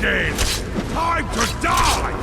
again! Time to die!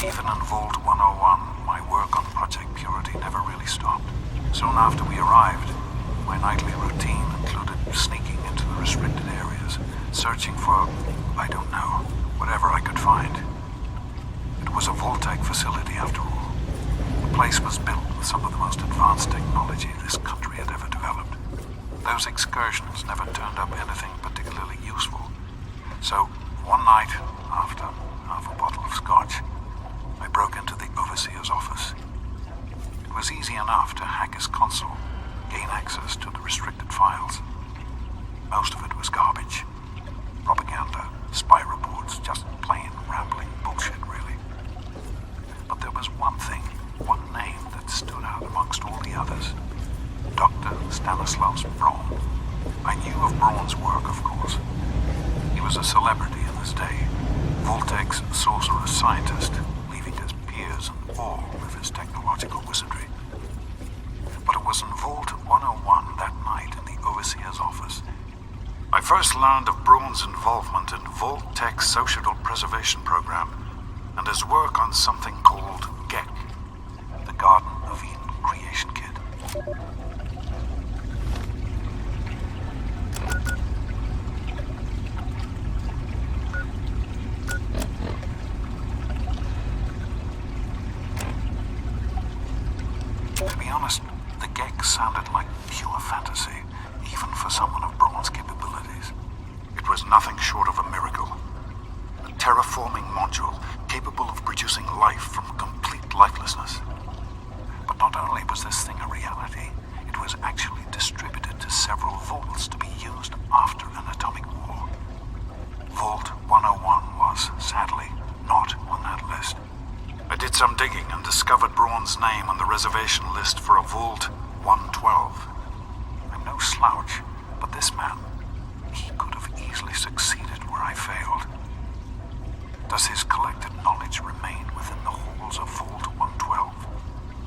Even in Vault 101, my work on Project Purity never really stopped. Soon after we arrived, my nightly routine included sneaking into the restricted areas, searching for, I don't know, whatever I could find. It was a Vault-Tec facility after all. The place was built with some of the most advanced technology this country had ever developed. Those excursions never turned up anything particularly useful. So, one night, after half a bottle of scotch, I broke into the Overseer's office. It was easy enough to hack his console, gain access to the restricted files. Most of it was garbage. Propaganda, spy reports, just plain rambling bullshit, really. But there was one thing, one name that stood out amongst all the others. Dr. Stanislaus Braun. I knew of Braun's work, of course. He was a celebrity in his day, Vault-Tec's sorcerer scientist, leaving his peers in awe of his technological wizardry. But it was in Vault 101 that night in the Overseer's office I first learned of Braun's involvement in Vault-Tec's Societal Preservation Program and his work on something called GEC, the Garden of Eden Creation Kit. To be honest, the GEC sounded like pure fantasy, even for someone of Braun's capabilities. It was nothing short of a miracle. A terraforming module capable of producing life from complete lifelessness. But not only was this thing a reality, it was actually distributed to several vaults to be used after an atomic war. Vault 101 was, sadly, not on that list. I did some digging and discovered Braun's name on the reservation list for a Vault 112. I'm no slouch, but this man, he could have easily succeeded where I failed. Does his collected knowledge remain within the halls of Vault 112?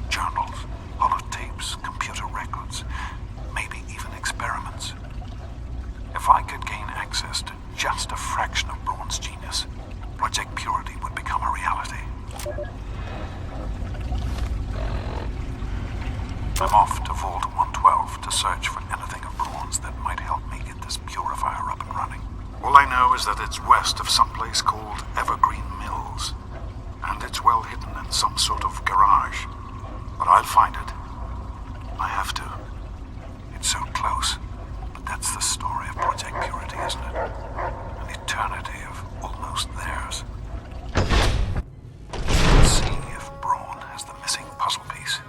Journals, holotapes, computer records, maybe even experiments. If I could gain access to just a fraction of Braun's genius, Project Purity would become a reality. I'm off to Vault 112 to search for anything of Braun's that might help me get this purifier up and running. All I know is that it's west of some place called Evergreen Mills, and it's well hidden I'll find it. I have to. It's so close. But that's the story of Project Purity, isn't it? An eternity of almost theirs. Let's see if Braun has the missing puzzle piece.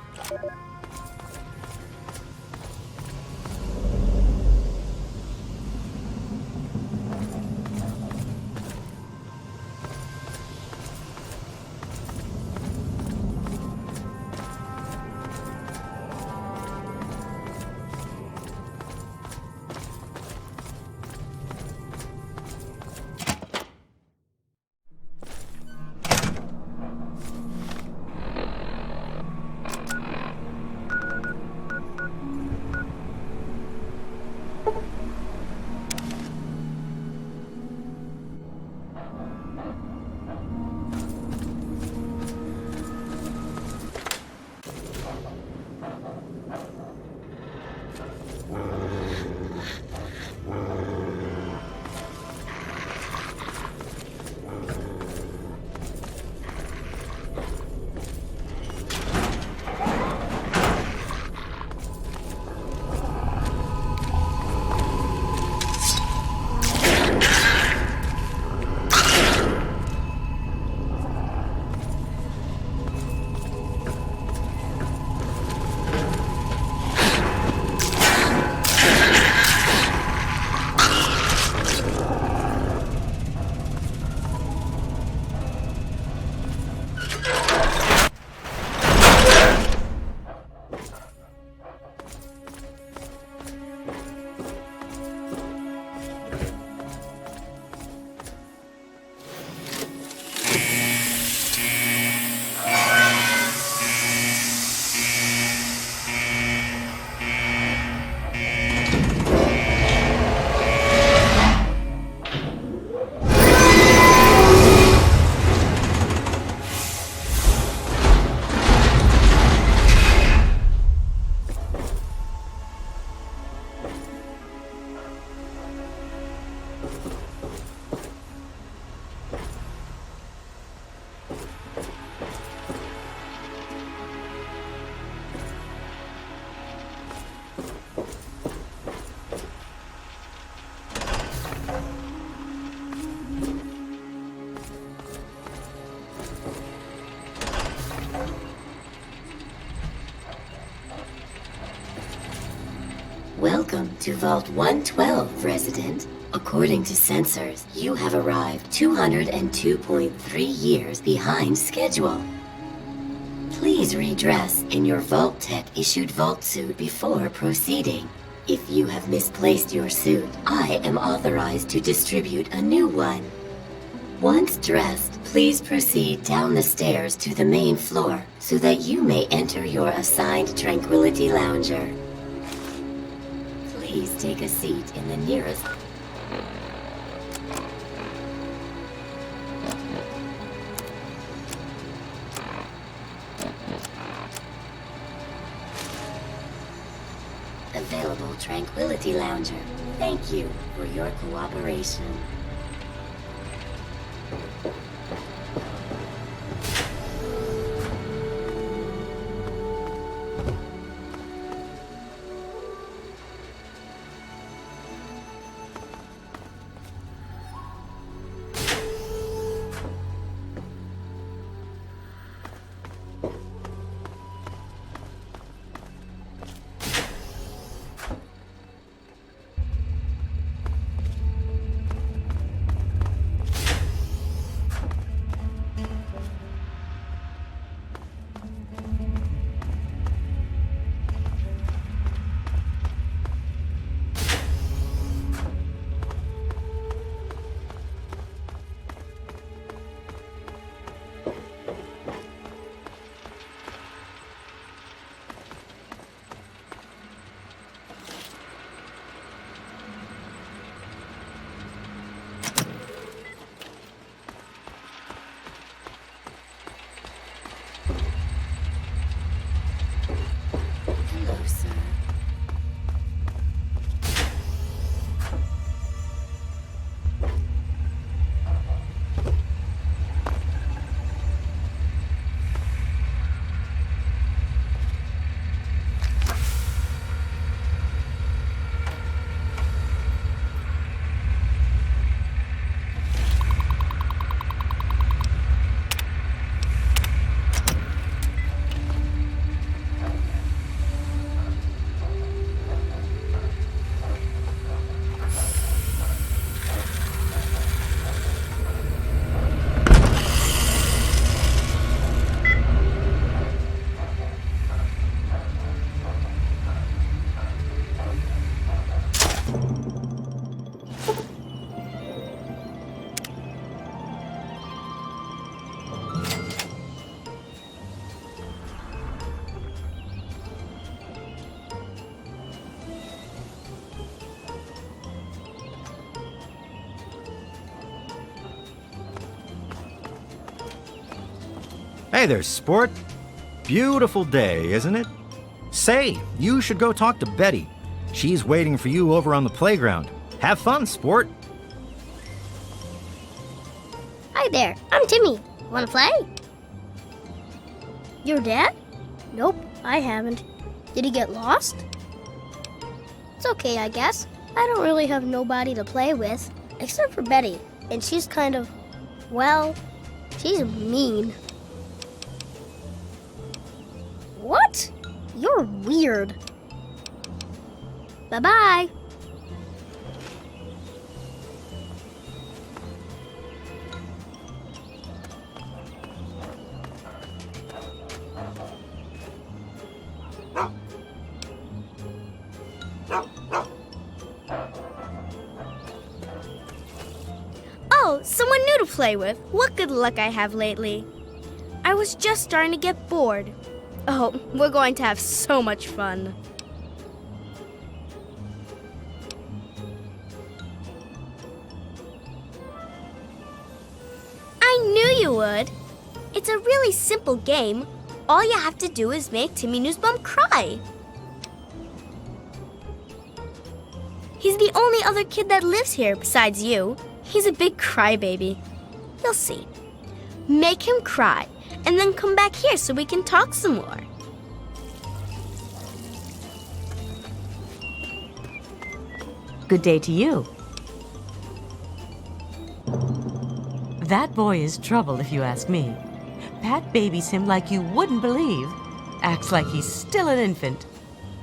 Welcome to Vault 112, resident. According to sensors, you have arrived 202.3 years behind schedule. Please redress in your Vault Tech issued Vault suit before proceeding. If you have misplaced your suit, I am authorized to distribute a new one. Once dressed, please proceed down the stairs to the main floor so that you may enter your assigned Tranquility Lounger. Please take a seat in the nearest... available Tranquility Lounger. Thank you for your cooperation. Hey there, sport. Beautiful day, isn't it? Say, you should go talk to Betty. She's waiting for you over on the playground. Have fun, sport. Hi there, I'm Timmy. Wanna play? Your dad? Nope, I haven't. Did he get lost? It's okay, I guess. I don't really have nobody to play with, except for Betty. And she's kind of, well, she's mean. What? You're weird. Bye-bye. Oh, someone new to play with. What good luck I have lately. I was just starting to get bored. Oh, we're going to have so much fun. I knew you would. It's a really simple game. All you have to do is make Timmy Newsbum cry. He's the only other kid that lives here besides you. He's a big crybaby. You'll see. Make him cry, and then come back here so we can talk some more. Good day to you. That boy is trouble, if you ask me. Pat babies him like you wouldn't believe. Acts like he's still an infant.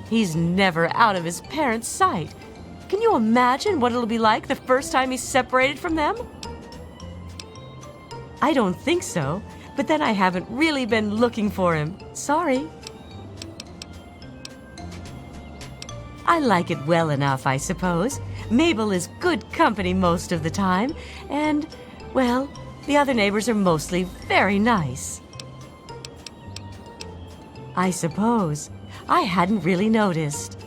He's never out of his parents' sight. Can you imagine what it'll be like the first time he's separated from them? I don't think so, but then I haven't really been looking for him. Sorry. I like it well enough, I suppose. Mabel is good company most of the time, and, well, the other neighbors are mostly very nice. I suppose. I hadn't really noticed.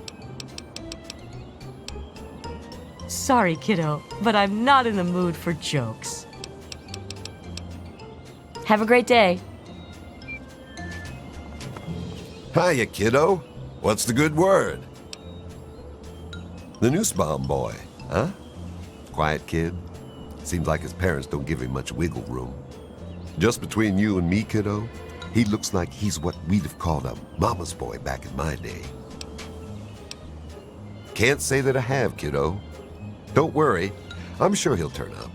Sorry, kiddo, but I'm not in the mood for jokes. Have a great day. Hiya, kiddo. What's the good word? The Nussbaum boy, huh? Quiet kid. Seems like his parents don't give him much wiggle room. Just between you and me, kiddo, he looks like he's what we'd have called a mama's boy back in my day. Can't say that I have, kiddo. Don't worry, I'm sure he'll turn up.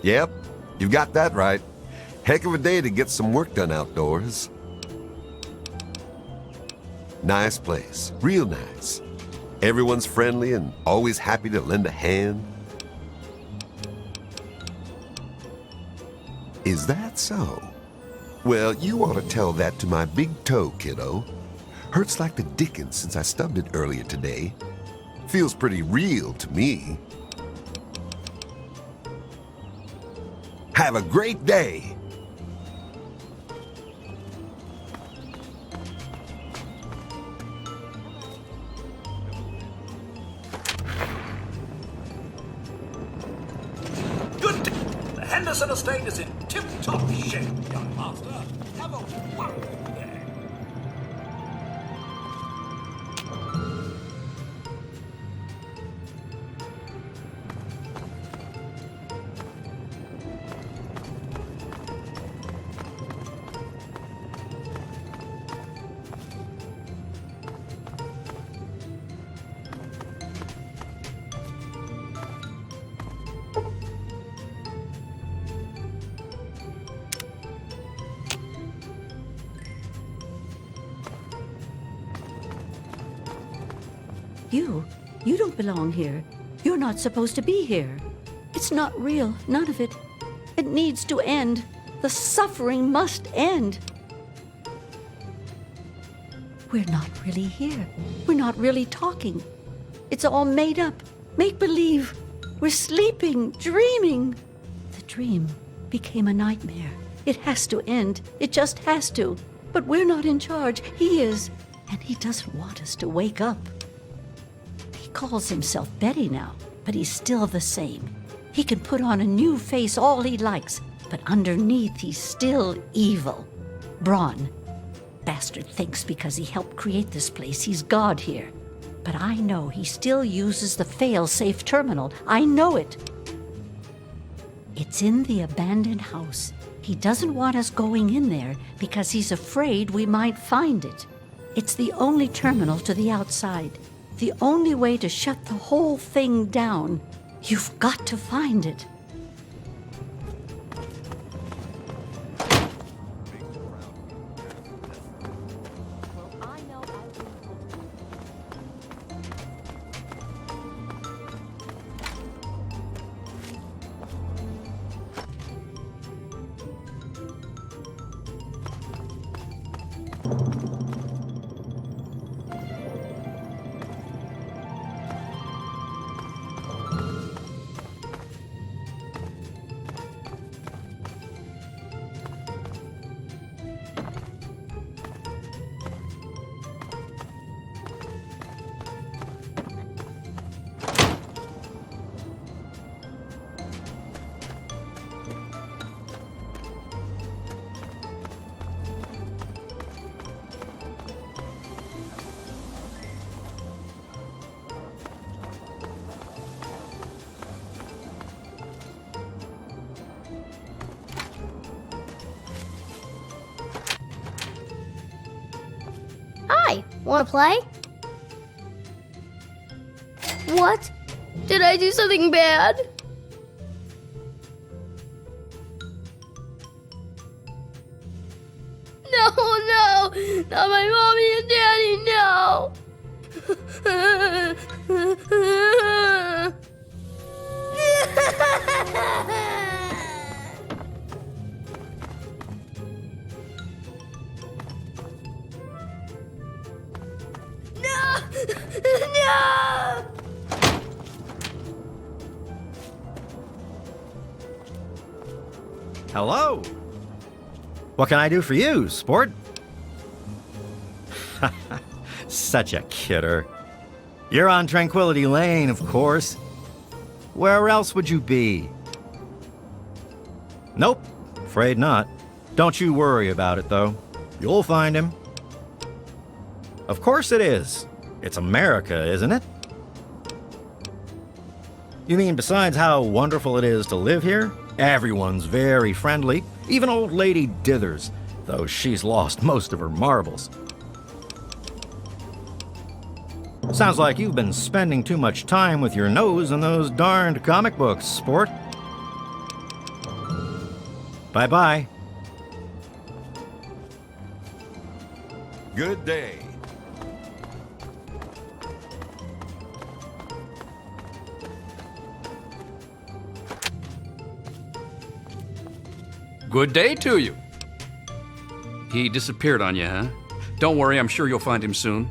Yep, you've got that right. Heck of a day to get some work done outdoors. Nice place, real nice. Everyone's friendly and always happy to lend a hand. Is that so? Well, you ought to tell that to my big toe, kiddo. Hurts like the dickens since I stubbed it earlier today. Feels pretty real to me. Have a great day. Good day. The Henderson estate is in tip-top shape, young master. Have a wonderful day. You don't belong here. You're not supposed to be here. It's not real, none of it. It needs to end. The suffering must end. We're not really here. We're not really talking. It's all made up, make-believe. We're sleeping, dreaming. The dream became a nightmare. It has to end. It just has to. But we're not in charge. He is. And he doesn't want us to wake up. He calls himself Betty now, but he's still the same. He can put on a new face all he likes, but underneath he's still evil. Braun. Bastard thinks because he helped create this place, he's God here. But I know he still uses the fail-safe terminal. I know it. It's in the abandoned house. He doesn't want us going in there because he's afraid we might find it. It's the only terminal to the outside. The only way to shut the whole thing down. You've got to find it. Hi, wanna play? What? Did I do something bad? No, no! Not my mommy and daddy, no! No! Hello. What can I do for you, sport? Such a kidder. You're on Tranquility Lane, of course. Where else would you be? Nope, afraid not. Don't you worry about it, though. You'll find him. Of course it is. It's America, isn't it? You mean besides how wonderful it is to live here? Everyone's very friendly, even old lady Dithers, though she's lost most of her marbles. Sounds like you've been spending too much time with your nose in those darned comic books, sport. Bye-bye. Good day. Good day to you. He disappeared on you, huh? Don't worry, I'm sure you'll find him soon.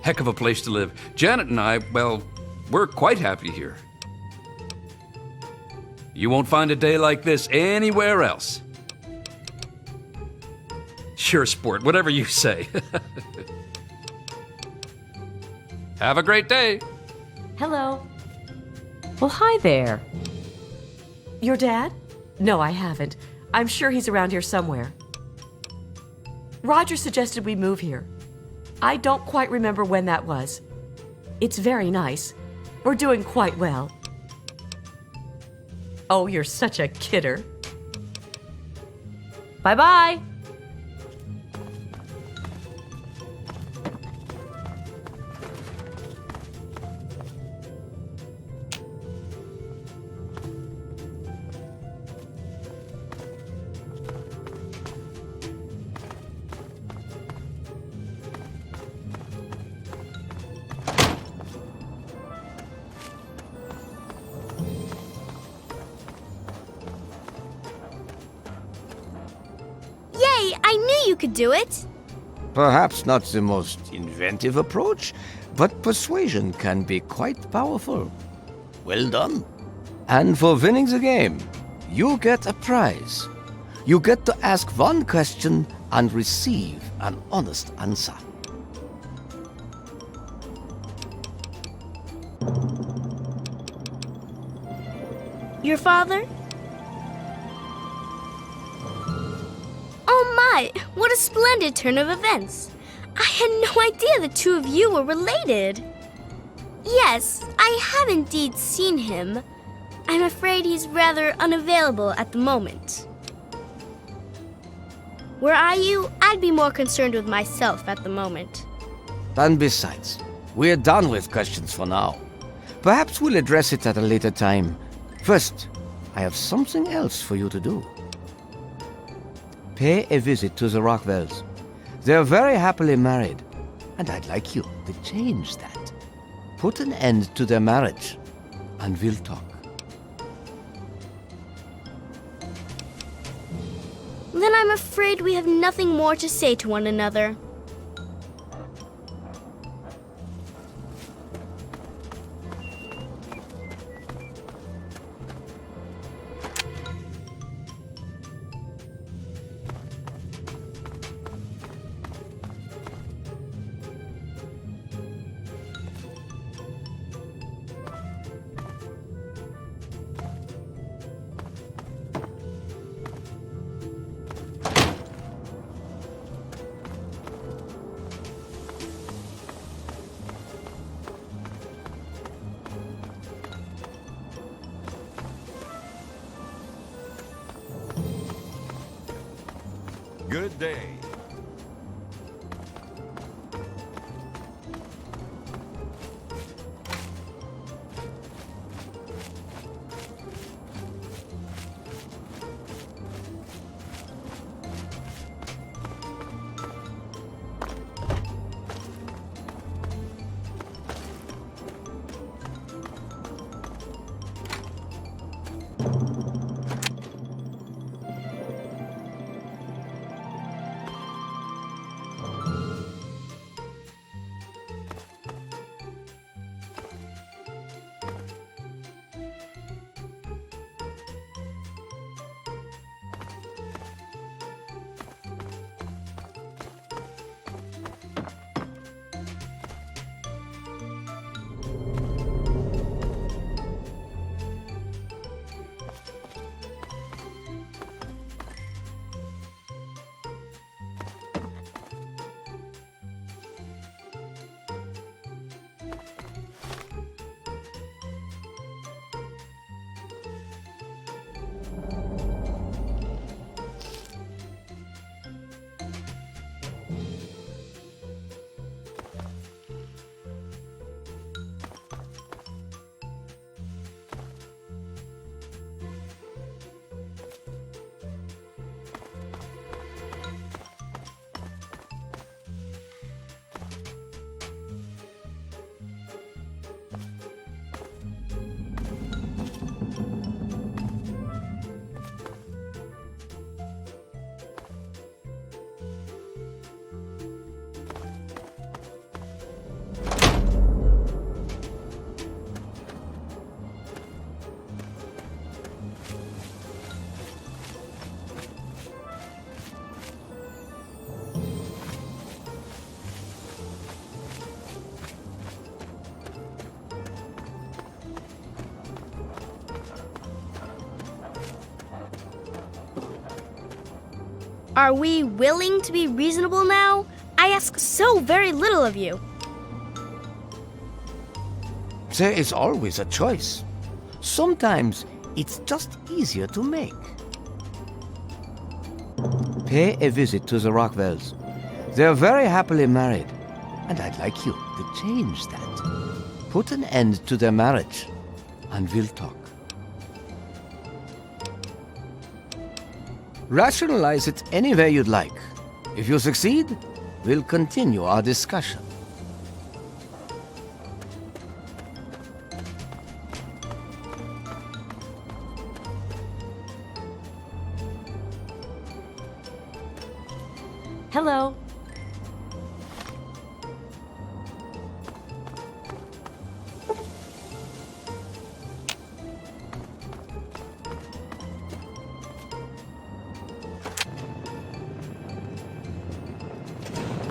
Heck of a place to live. Janet and I, well, we're quite happy here. You won't find a day like this anywhere else. Sure, sport, whatever you say. Have a great day. Hello. Well, hi there. Your dad? No, I haven't. I'm sure he's around here somewhere. Roger suggested we move here. I don't quite remember when that was. It's very nice. We're doing quite well. Oh, you're such a kidder. Bye-bye. Yay! I knew you could do it! Perhaps not the most inventive approach, but persuasion can be quite powerful. Well done. And for winning the game, you get a prize. You get to ask one question and receive an honest answer. Your father? Oh my, what a splendid turn of events. I had no idea the two of you were related. Yes, I have indeed seen him. I'm afraid he's rather unavailable at the moment. Were I you, I'd be more concerned with myself at the moment. And besides, we're done with questions for now. Perhaps we'll address it at a later time. First, I have something else for you to do. Pay a visit to the Rockwells. They're very happily married, and I'd like you to change that. Put an end to their marriage, and we'll talk. Then I'm afraid we have nothing more to say to one another. Good day. Are we willing to be reasonable now? I ask so very little of you. There is always a choice. Sometimes it's just easier to make. Pay a visit to the Rockwells. They're very happily married, and I'd like you to change that. Put an end to their marriage, and we'll talk. Rationalize it any way you'd like. If you succeed, we'll continue our discussion. Hello.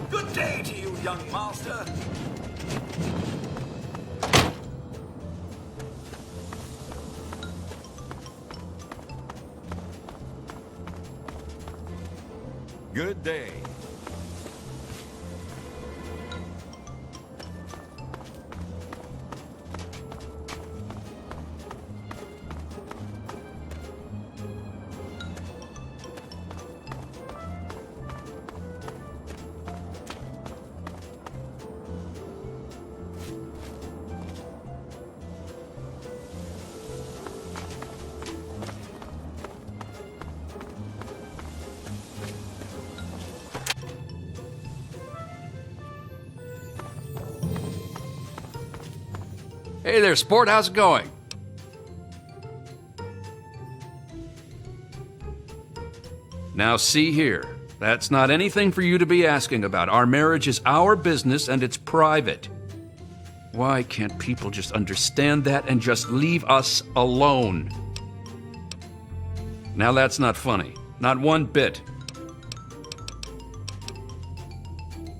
Good day to you, young master. good day. Hey there, sport. How's it going? Now, see here. That's not anything for you to be asking about. Our marriage is our business and it's private. Why can't people just understand that and just leave us alone? Now, that's not funny. Not one bit.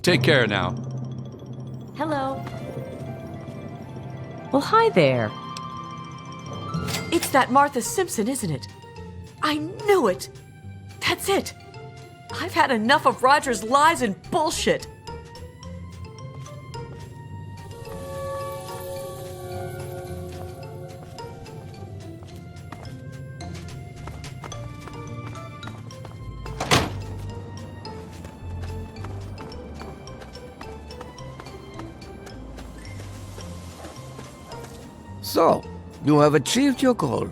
Take care now. Hello. Well, hi there. It's that Martha Simpson, isn't it? I knew it. That's it. I've had enough of Roger's lies and bullshit. So, you have achieved your goal.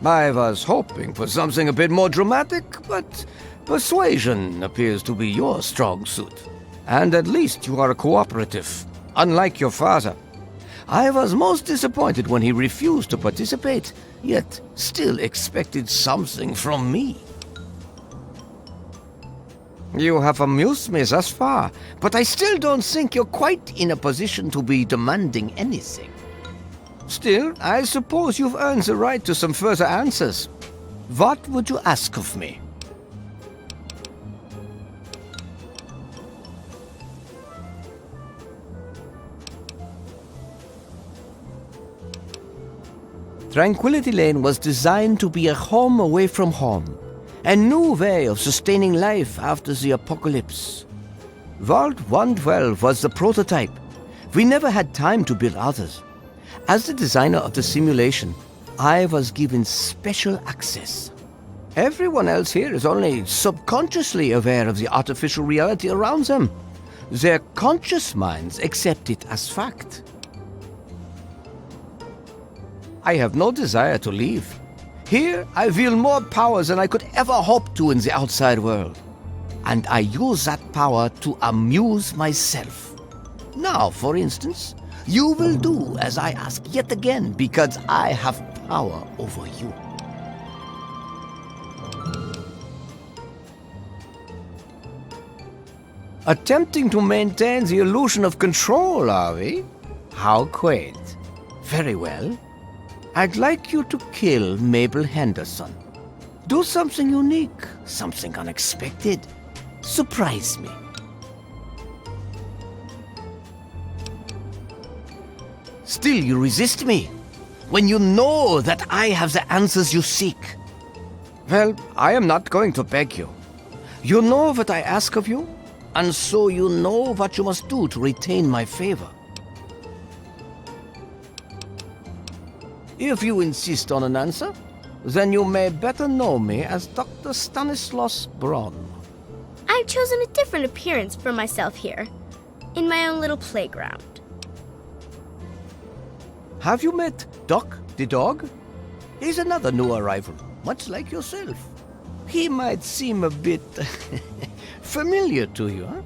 I was hoping for something a bit more dramatic, but persuasion appears to be your strong suit. And at least you are cooperative, unlike your father. I was most disappointed when he refused to participate, yet still expected something from me. You have amused me thus far, but I still don't think you're quite in a position to be demanding anything. Still, I suppose you've earned the right to some further answers. What would you ask of me? Tranquility Lane was designed to be a home away from home, a new way of sustaining life after the apocalypse. Vault 112 was the prototype. We never had time to build others. As the designer of the simulation, I was given special access. Everyone else here is only subconsciously aware of the artificial reality around them. Their conscious minds accept it as fact. I have no desire to leave. Here, I wield more power than I could ever hope to in the outside world. And I use that power to amuse myself. Now, for instance, you will do as I ask yet again because I have power over you. Attempting to maintain the illusion of control, are we? How quaint. Very well. I'd like you to kill Mabel Henderson. Do something unique, something unexpected. Surprise me. Still, you resist me, when you know that I have the answers you seek. Well, I am not going to beg you. You know what I ask of you, and so you know what you must do to retain my favor. If you insist on an answer, then you may better know me as Dr. Stanislaus Braun. I've chosen a different appearance for myself here, in my own little playground. Have you met Doc the dog? He's another new arrival, much like yourself. He might seem a bit familiar to you, huh?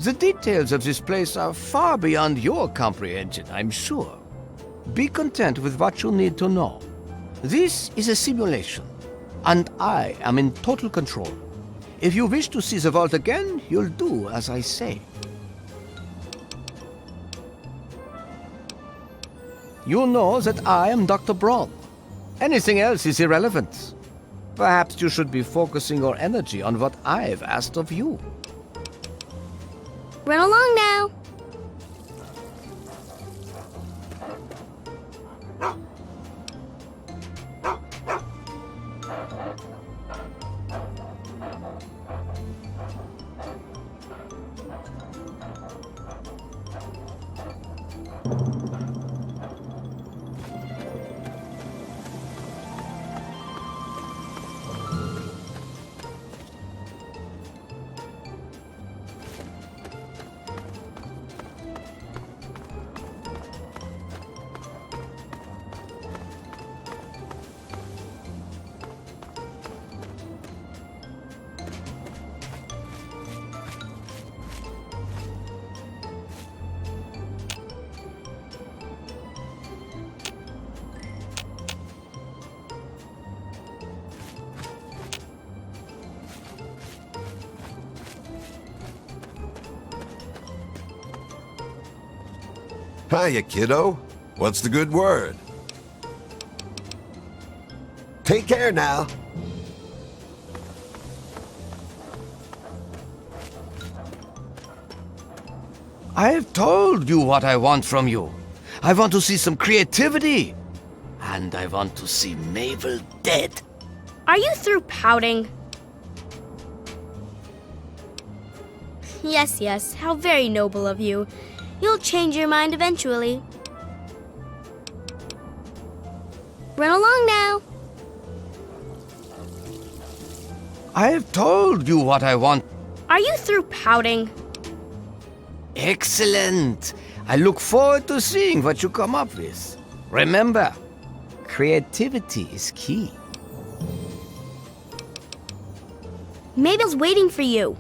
The details of this place are far beyond your comprehension, I'm sure. Be content with what you need to know. This is a simulation, and I am in total control. If you wish to see the vault again, you'll do as I say. You know that I am Dr. Braun. Anything else is irrelevant. Perhaps you should be focusing your energy on what I've asked of you. Run along now. Hiya, kiddo. What's the good word? Take care now. I've told you what I want from you. I want to see some creativity. And I want to see Mabel dead. Are you through pouting? Yes, yes, how very noble of you. You'll change your mind eventually. Run along now. I've told you what I want. Are you through pouting? Excellent. I look forward to seeing what you come up with. Remember, creativity is key. Mabel's waiting for you.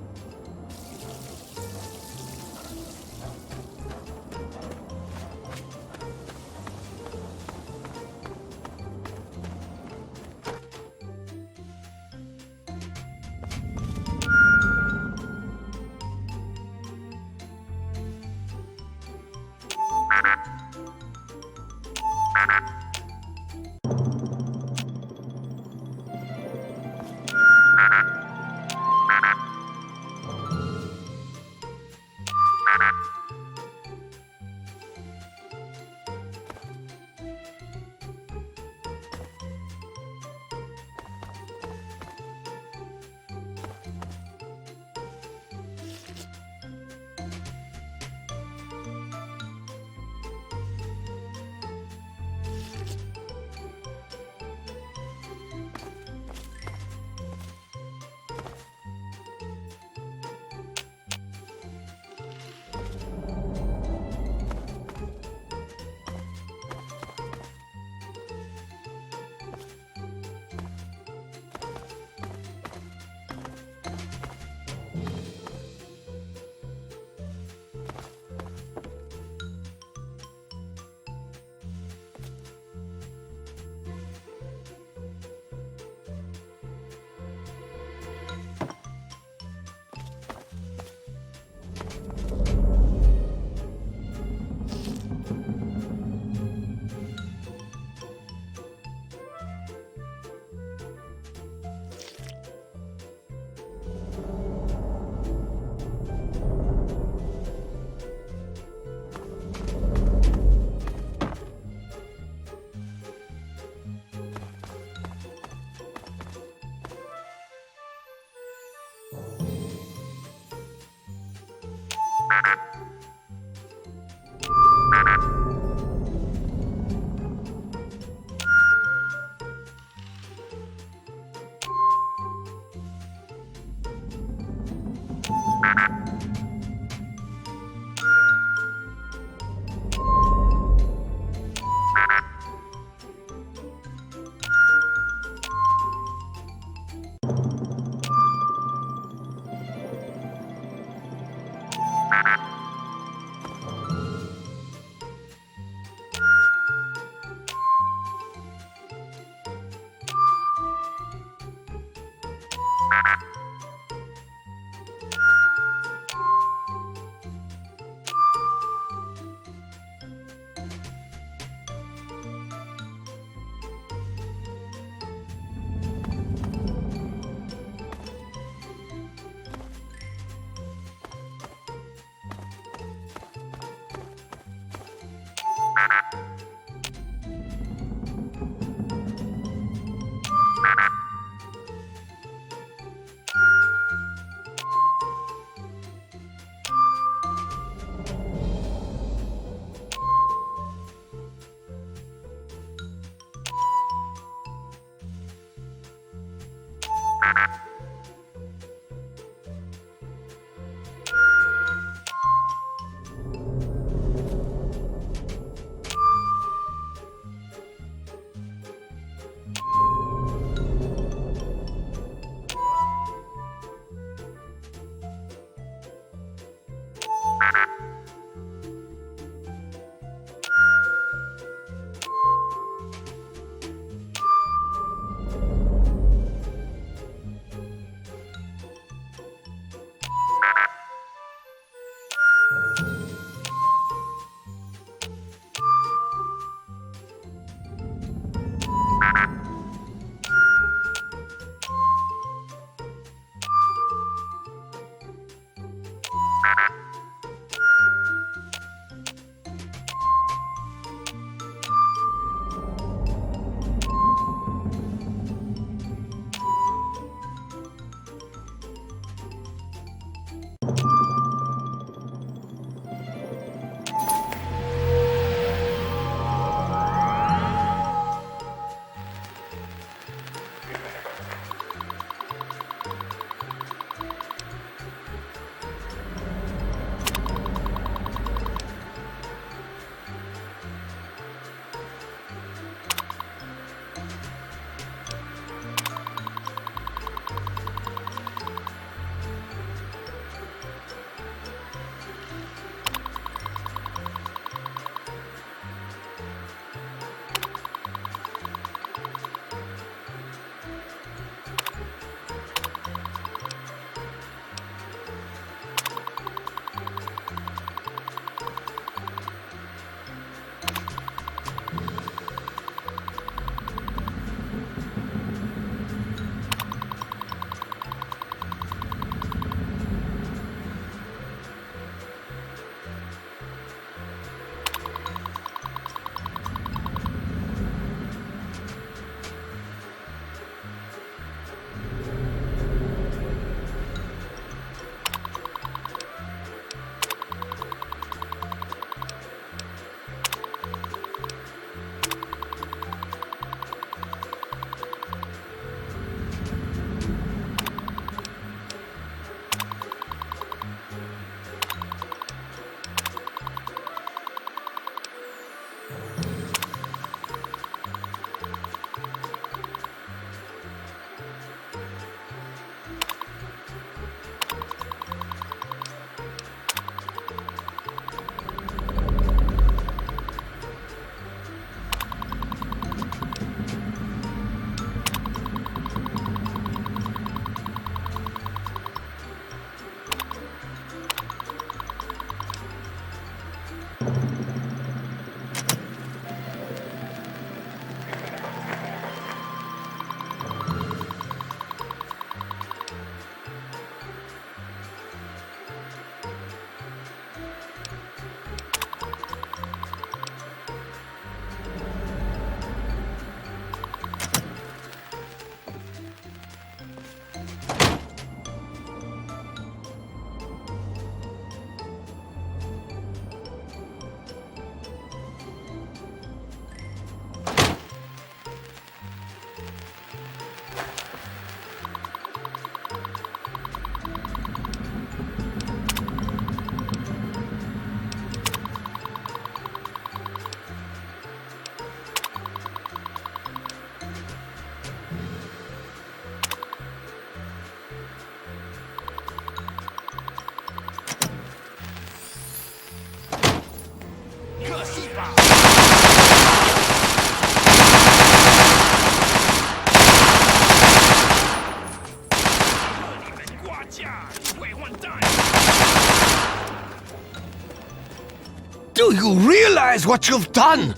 Do you realize what you've done?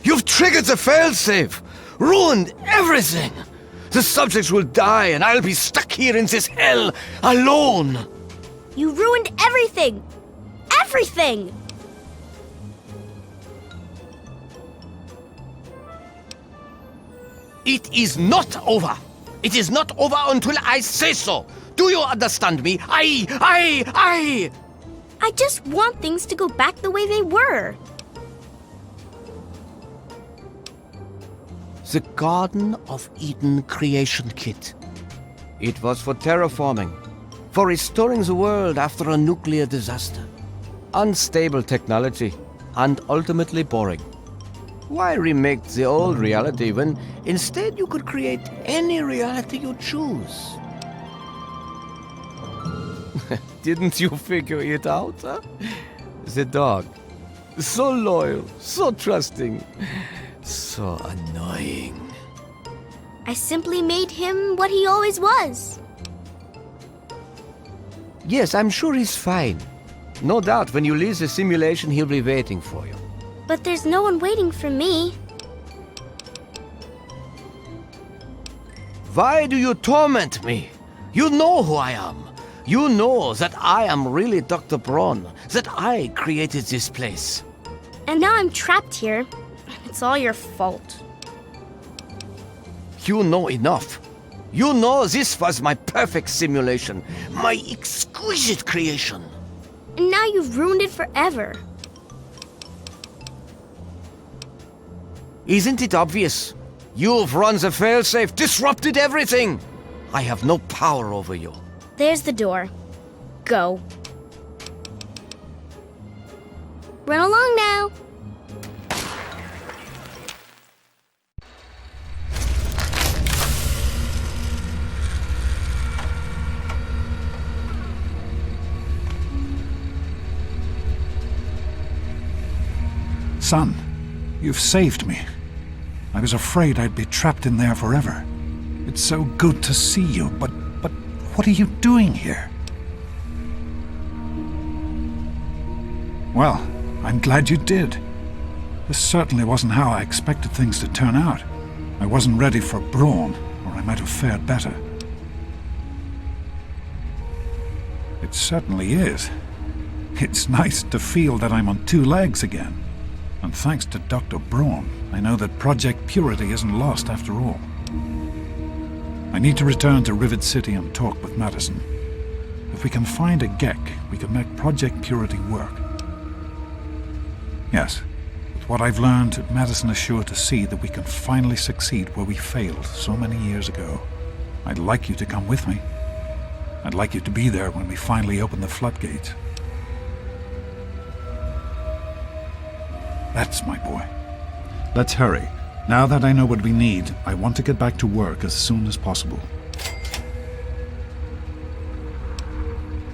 You've triggered the failsafe, ruined everything. The subjects will die and I'll be stuck here in this hell alone. You ruined everything! Everything! It is not over. It is not over until I say so. Do you understand me? I just want things to go back the way they were. The Garden of Eden creation kit. It was for terraforming, for restoring the world after a nuclear disaster. Unstable technology, and ultimately boring. Why remake the old reality when instead you could create any reality you choose? Didn't you figure it out, huh? The dog. So loyal, so trusting, so annoying. I simply made him what he always was. Yes, I'm sure he's fine. No doubt when you leave the simulation, he'll be waiting for you. But there's no one waiting for me. Why do you torment me? You know who I am. You know that I am really Dr. Braun, that I created this place. And now I'm trapped here. It's all your fault. You know enough. You know this was my perfect simulation, my exquisite creation. And now you've ruined it forever. Isn't it obvious? You've run the failsafe, disrupted everything. I have no power over you. There's the door. Go. Run along now. Son, you've saved me. I was afraid I'd be trapped in there forever. It's so good to see you, but what are you doing here? Well, I'm glad you did. This certainly wasn't how I expected things to turn out. I wasn't ready for Braun, or I might have fared better. It certainly is. It's nice to feel that I'm on two legs again. And thanks to Dr. Braun, I know that Project Purity isn't lost after all. I need to return to Rivet City and talk with Madison. If we can find a GEC, we can make Project Purity work. Yes, with what I've learned, Madison is sure to see that we can finally succeed where we failed so many years ago. I'd like you to come with me. I'd like you to be there when we finally open the floodgates. That's my boy. Let's hurry. Now that I know what we need, I want to get back to work as soon as possible.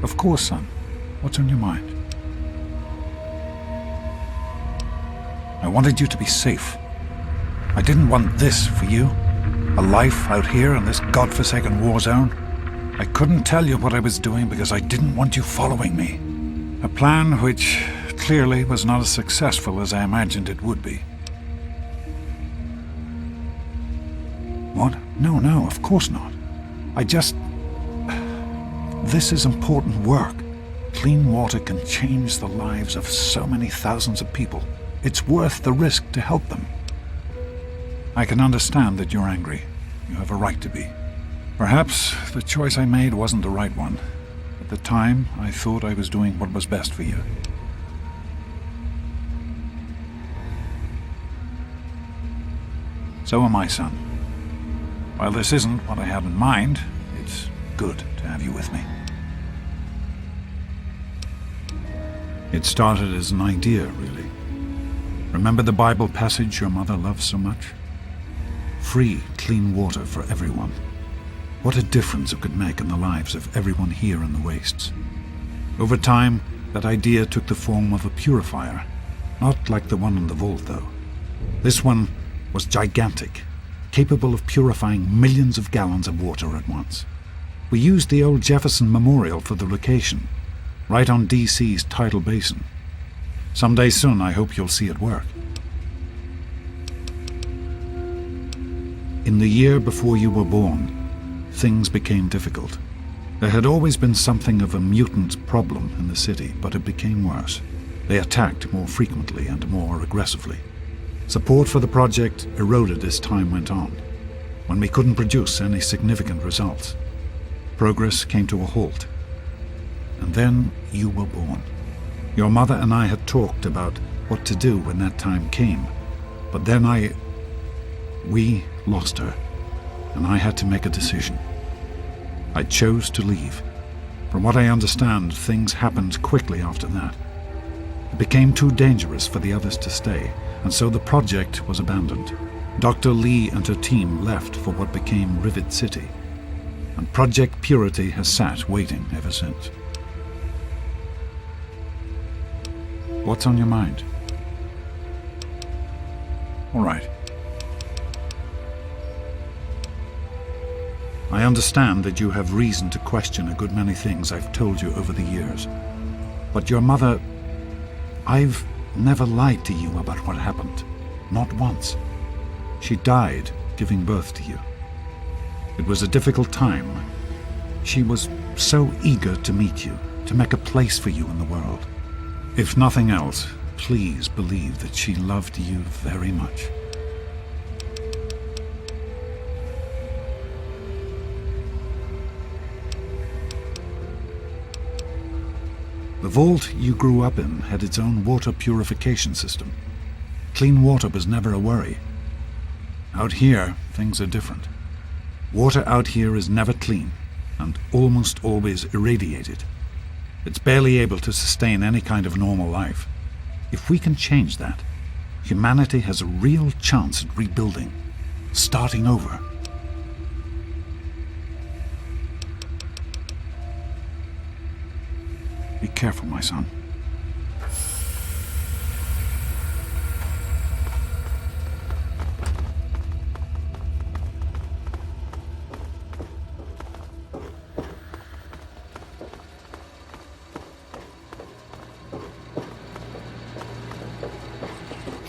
Of course, son. What's on your mind? I wanted you to be safe. I didn't want this for you. A life out here in this godforsaken war zone. I couldn't tell you what I was doing because I didn't want you following me. A plan which clearly was not as successful as I imagined it would be. What? No, of course not. This is important work. Clean water can change the lives of so many thousands of people. It's worth the risk to help them. I can understand that you're angry. You have a right to be. Perhaps the choice I made wasn't the right one. At the time, I thought I was doing what was best for you. So am I, son. While this isn't what I had in mind, it's good to have you with me. It started as an idea, really. Remember the Bible passage your mother loves so much? Free, clean water for everyone. What a difference it could make in the lives of everyone here in the wastes. Over time, that idea took the form of a purifier. Not like the one in the vault, though. This one was gigantic, capable of purifying millions of gallons of water at once. We used the old Jefferson Memorial for the location, right on D.C.'s tidal basin. Someday soon, I hope you'll see it work. In the year before you were born, things became difficult. There had always been something of a mutant problem in the city, but it became worse. They attacked more frequently and more aggressively. Support for the project eroded as time went on. When we couldn't produce any significant results, progress came to a halt. And then you were born. Your mother and I had talked about what to do when that time came, but then we lost her, and I had to make a decision. I chose to leave. From what I understand, things happened quickly after that. It became too dangerous for the others to stay, and so the project was abandoned. Dr. Lee and her team left for what became Rivet City, and Project Purity has sat waiting ever since. What's on your mind? All right. I understand that you have reason to question a good many things I've told you over the years. But your mother... I've never lied to you about what happened. Not once. She died giving birth to you. It was a difficult time. She was so eager to meet you, to make a place for you in the world. If nothing else, please believe that she loved you very much. The vault you grew up in had its own water purification system. Clean water was never a worry. Out here, things are different. Water out here is never clean, and almost always irradiated. It's barely able to sustain any kind of normal life. If we can change that, humanity has a real chance at rebuilding, starting over. Be careful, my son.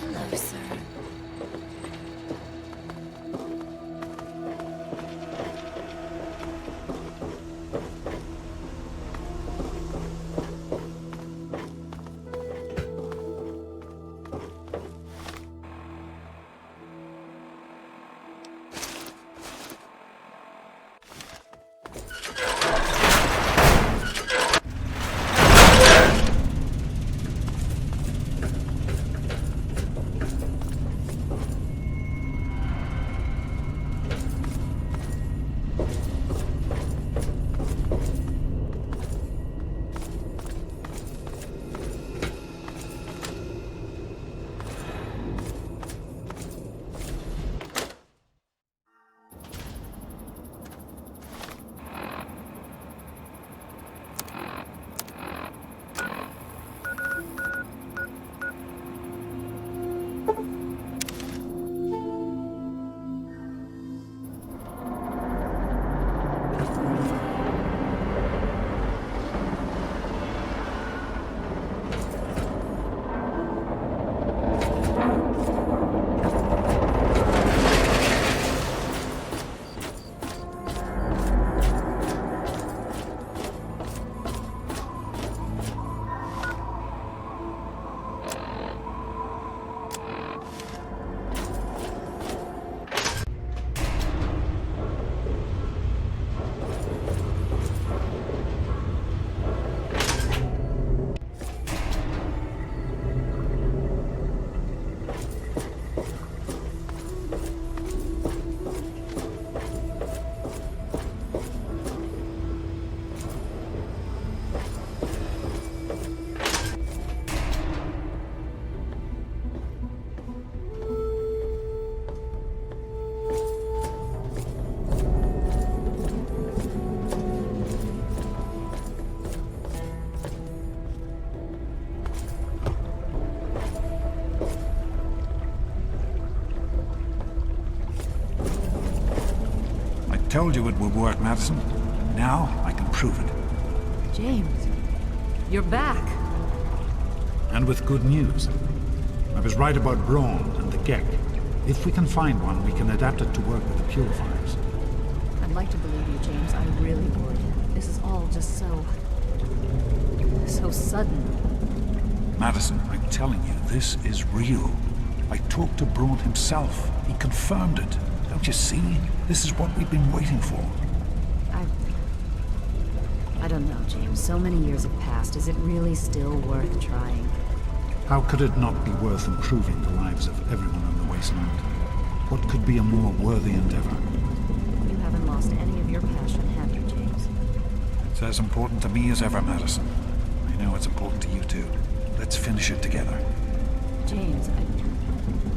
Hello, sir. I told you it would work, Madison. Now I can prove it. James, you're back. And with good news. I was right about Braun and the Gek. If we can find one, we can adapt it to work with the purifiers. I'd like to believe you, James. I really would. This is all just so sudden. Madison, I'm telling you, this is real. I talked to Braun himself. He confirmed it. Don't you see? This is what we've been waiting for. I don't know, James. So many years have passed. Is it really still worth trying? How could it not be worth improving the lives of everyone on the wasteland? What could be a more worthy endeavor? You haven't lost any of your passion, have you, James? It's as important to me as ever, Madison. I know it's important to you too. Let's finish it together. James,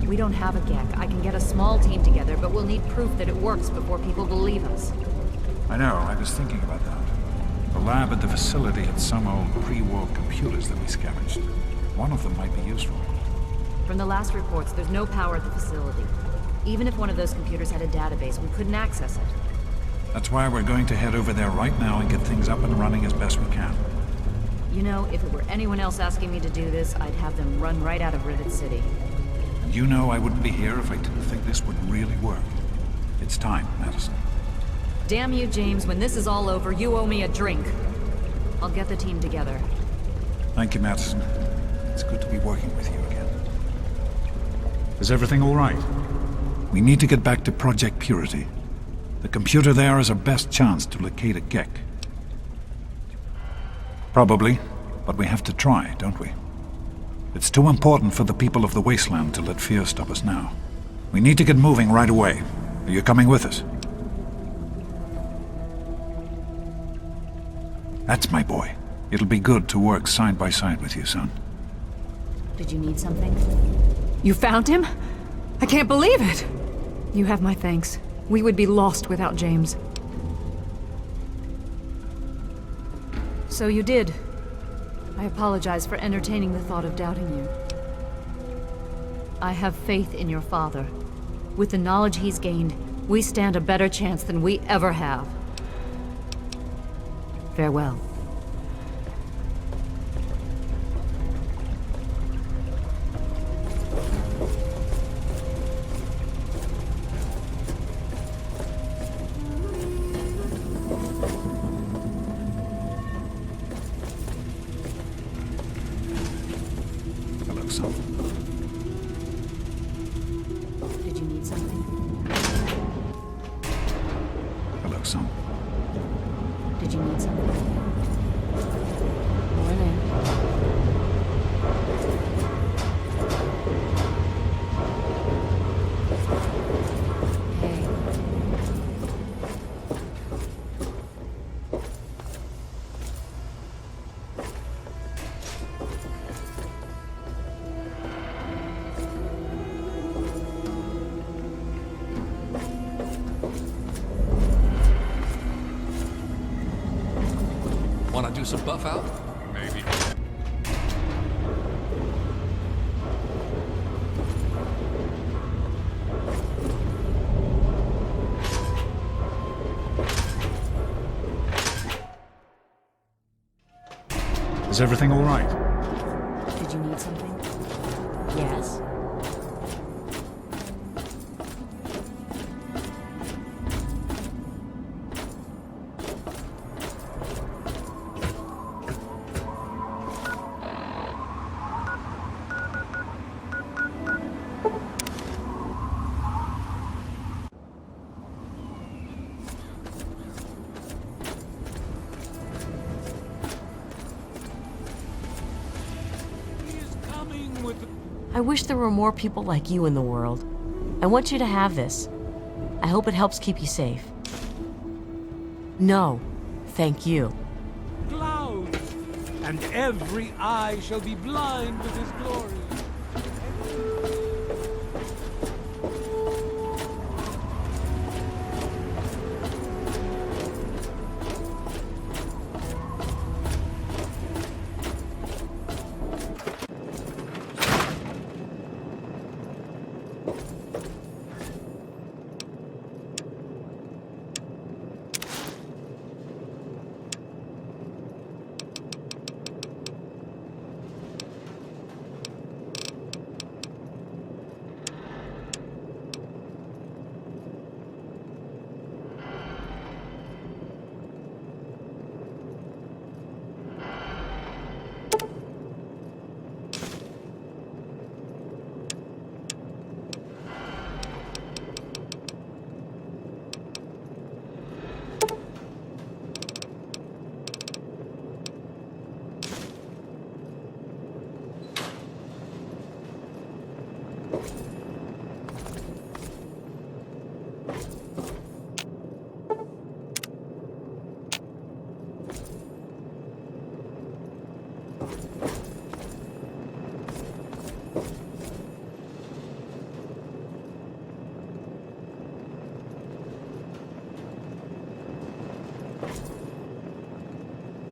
we don't have a Gek. I can get a small team together, but we'll need proof that it works before people believe us. I know, I was thinking about that. The lab at the facility had some old pre-war computers that we scavenged. One of them might be useful. From the last reports, there's no power at the facility. Even if one of those computers had a database, we couldn't access it. That's why we're going to head over there right now and get things up and running as best we can. You know, if it were anyone else asking me to do this, I'd have them run right out of Rivet City. And you know I wouldn't be here if I didn't think this would really work. It's time, Madison. Damn you, James, when this is all over, you owe me a drink. I'll get the team together. Thank you, Madison. It's good to be working with you again. Is everything all right? We need to get back to Project Purity. The computer there is our best chance to locate a GEC. Probably, but we have to try, don't we? It's too important for the people of the wasteland to let fear stop us now. We need to get moving right away. Are you coming with us? That's my boy. It'll be good to work side by side with you, son. Did you need something? You found him? I can't believe it! You have my thanks. We would be lost without James. So you did. I apologize for entertaining the thought of doubting you. I have faith in your father. With the knowledge he's gained, we stand a better chance than we ever have. Farewell. Hello, son. Did you need something? Hello, son. Did you need something? Morning. Hey. Want to do some buff out? Maybe. Is everything all right? Did you need something? Yes? I wish there were more people like you in the world. I want you to have this. I hope it helps keep you safe. No, thank you. Clouds, and every eye shall be blind with his glory.